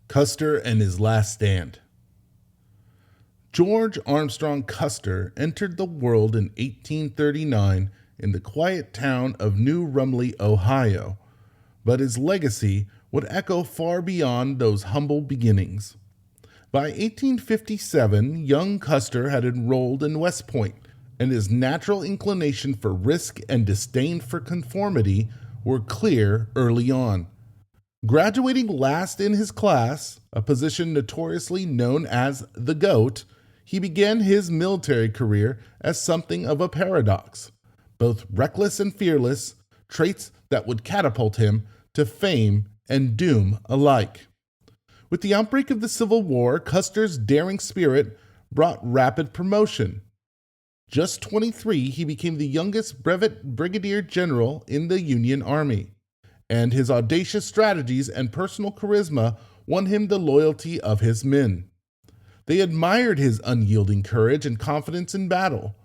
Custer and his last stand. George Armstrong Custer entered the world in 1839 in the quiet town of New Rumley, Ohio, but his legacy would echo far beyond those humble beginnings. By 1857, young Custer had enrolled in West Point, and his natural inclination for risk and disdain for conformity were clear early on. Graduating last in his class, a position notoriously known as the GOAT, he began his military career as something of a paradox. Both reckless and fearless, traits that would catapult him to fame and doom alike. With the outbreak of the Civil War, Custer's daring spirit brought rapid promotion. Just 23, he became the youngest brevet brigadier general in the Union Army, and his audacious strategies and personal charisma won him the loyalty of his men. They admired his unyielding courage and confidence in battle,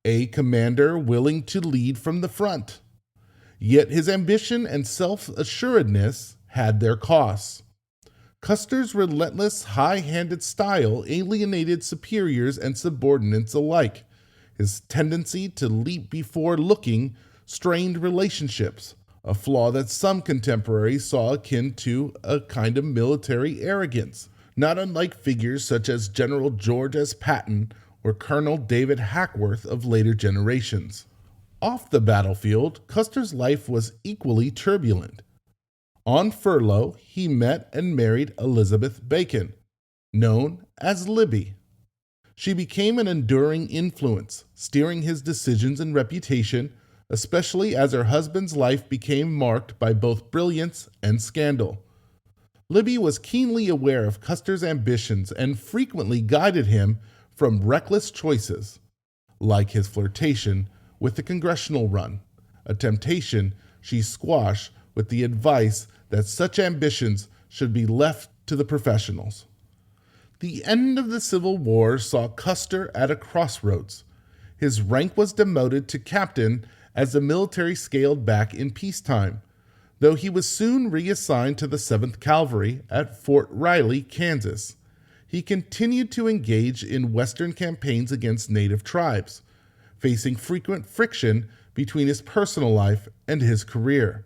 a commander willing to lead from the front. Yet his ambition and self-assuredness had their costs. Custer's relentless, high-handed style alienated superiors and subordinates alike. His tendency to leap before looking strained relationships, a flaw that some contemporaries saw akin to a kind of military arrogance, not unlike figures such as General George S. Patton or Colonel David Hackworth of later generations. Off the battlefield, Custer's life was equally turbulent. On furlough, he met and married Elizabeth Bacon, known as Libby. She became an enduring influence, steering his decisions and reputation, especially as her husband's life became marked by both brilliance and scandal. Libby was keenly aware of Custer's ambitions and frequently guided him from reckless choices, like his flirtation with the congressional run, a temptation she squashed with the advice that such ambitions should be left to the professionals. The end of the Civil War saw Custer at a crossroads. His rank was demoted to captain as the military scaled back in peacetime, though he was soon reassigned to the 7th Cavalry at Fort Riley, Kansas. He continued to engage in Western campaigns against native tribes, facing frequent friction between his personal life and his career.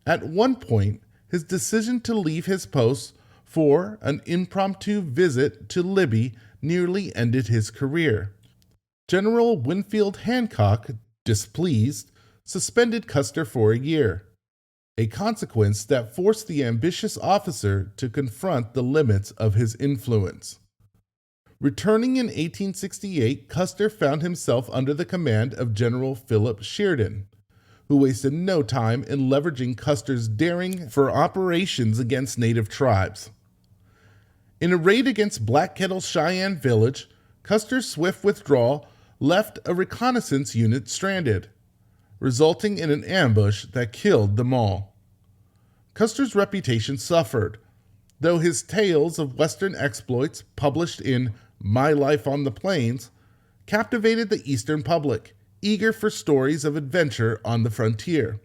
At one point, his decision to leave his post for an impromptu visit to Libby nearly ended his career. General Winfield Hancock, displeased, suspended Custer for a year, a consequence that forced the ambitious officer to confront the limits of his influence. Returning in 1868, Custer found himself under the command of General Philip Sheridan, who wasted no time in leveraging Custer's daring for operations against native tribes. In a raid against Black Kettle Cheyenne Village, Custer's swift withdrawal left a reconnaissance unit stranded, resulting in an ambush that killed them all. Custer's reputation suffered, though his tales of Western exploits, published in My Life on the Plains, captivated the Eastern public, eager for stories of adventure on the frontier.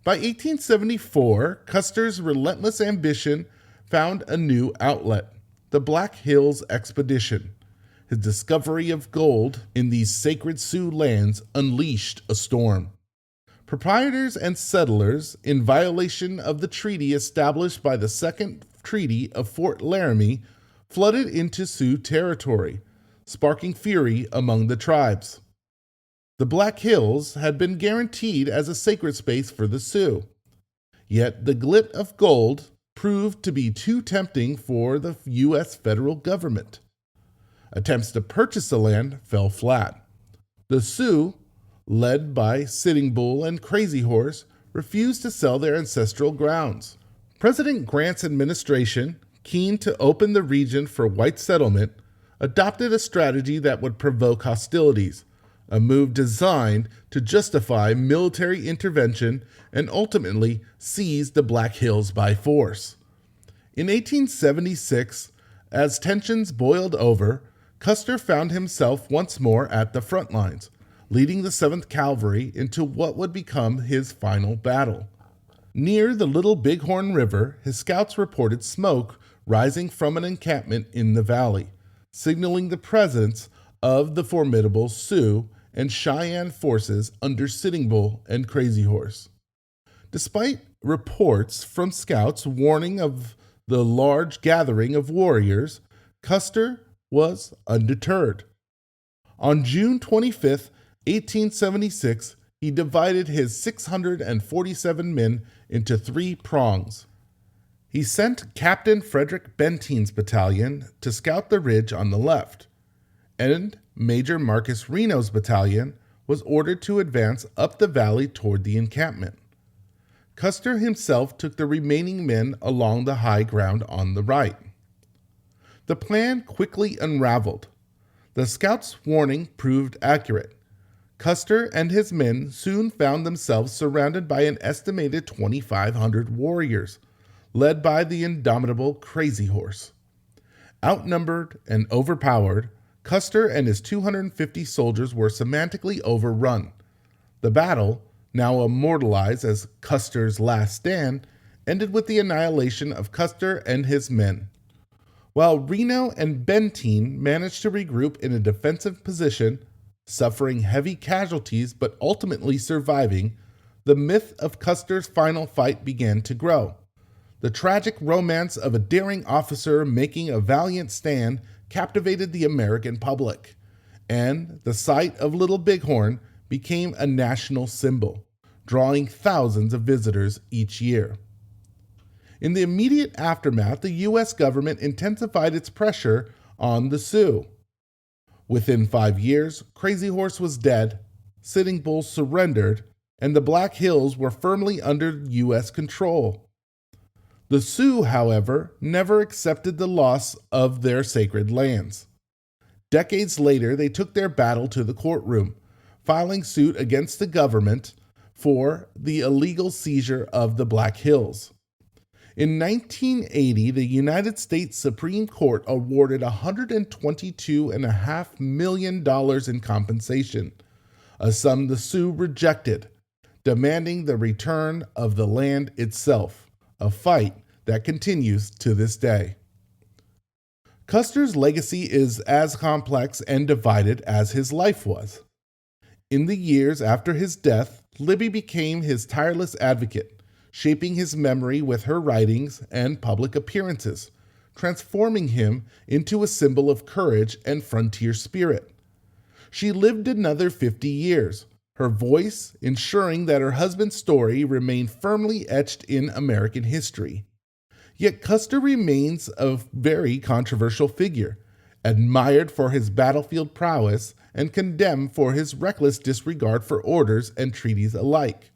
By 1874, Custer's relentless ambition found a new outlet, the Black Hills Expedition. His discovery of gold in these sacred Sioux lands unleashed a storm. Proprietors and settlers, in violation of the treaty established by the Second Treaty of Fort Laramie, flooded into Sioux territory, sparking fury among the tribes. The Black Hills had been guaranteed as a sacred space for the Sioux, yet the glut of gold proved to be too tempting for the U.S. federal government. Attempts to purchase the land fell flat. The Sioux, led by Sitting Bull and Crazy Horse, refused to sell their ancestral grounds. President Grant's administration, keen to open the region for white settlement, adopted a strategy that would provoke hostilities, a move designed to justify military intervention and ultimately seize the Black Hills by force. In 1876, as tensions boiled over, Custer found himself once more at the front lines, leading the 7th Cavalry into what would become his final battle. Near the Little Bighorn River, his scouts reported smoke rising from an encampment in the valley, signaling the presence of the formidable Sioux and Cheyenne forces under Sitting Bull and Crazy Horse. Despite reports from scouts warning of the large gathering of warriors, Custer was undeterred. On June 25, 1876, he divided his 647 men into three prongs. He sent Captain Frederick Bentine's battalion to scout the ridge on the left, and Major Marcus Reno's battalion was ordered to advance up the valley toward the encampment. Custer himself took the remaining men along the high ground on the right. The plan quickly unraveled. The scouts' warning proved accurate. Custer and his men soon found themselves surrounded by an estimated 2,500 warriors, led by the indomitable Crazy Horse. Outnumbered and overpowered, Custer and his 250 soldiers were semantically overrun. The battle, now immortalized as Custer's Last Stand, ended with the annihilation of Custer and his men. While Reno and Bentine managed to regroup in a defensive position, suffering heavy casualties but ultimately surviving, the myth of Custer's final fight began to grow. The tragic romance of a daring officer making a valiant stand captivated the American public, and the sight of Little Bighorn became a national symbol, drawing thousands of visitors each year. In the immediate aftermath, the U.S. government intensified its pressure on the Sioux. Within 5 years, Crazy Horse was dead, Sitting Bull surrendered, and the Black Hills were firmly under U.S. control. The Sioux, however, never accepted the loss of their sacred lands. Decades later, they took their battle to the courtroom, filing suit against the government for the illegal seizure of the Black Hills. In 1980, the United States Supreme Court awarded $122.5 million in compensation, a sum the Sioux rejected, demanding the return of the land itself, a fight that continues to this day. Custer's legacy is as complex and divided as his life was. In the years after his death, Libby became his tireless advocate, shaping his memory with her writings and public appearances, transforming him into a symbol of courage and frontier spirit. She lived another 50 years, her voice ensuring that her husband's story remained firmly etched in American history. Yet Custer remains a very controversial figure, admired for his battlefield prowess and condemned for his reckless disregard for orders and treaties alike.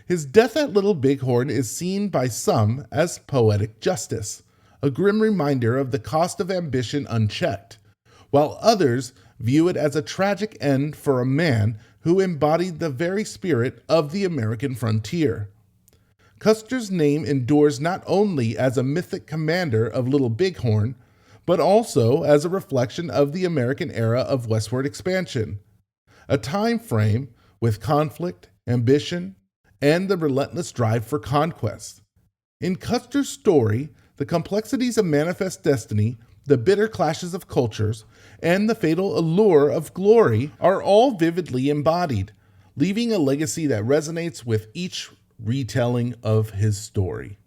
His death at Little Bighorn is seen by some as poetic justice, a grim reminder of the cost of ambition unchecked, while others view it as a tragic end for a man who embodied the very spirit of the American frontier. Custer's name endures not only as a mythic commander of Little Bighorn, but also as a reflection of the American era of westward expansion, a time frame with conflict, ambition, and the relentless drive for conquest. In Custer's story, the complexities of manifest destiny, the bitter clashes of cultures, and the fatal allure of glory are all vividly embodied, leaving a legacy that resonates with each retelling of his story.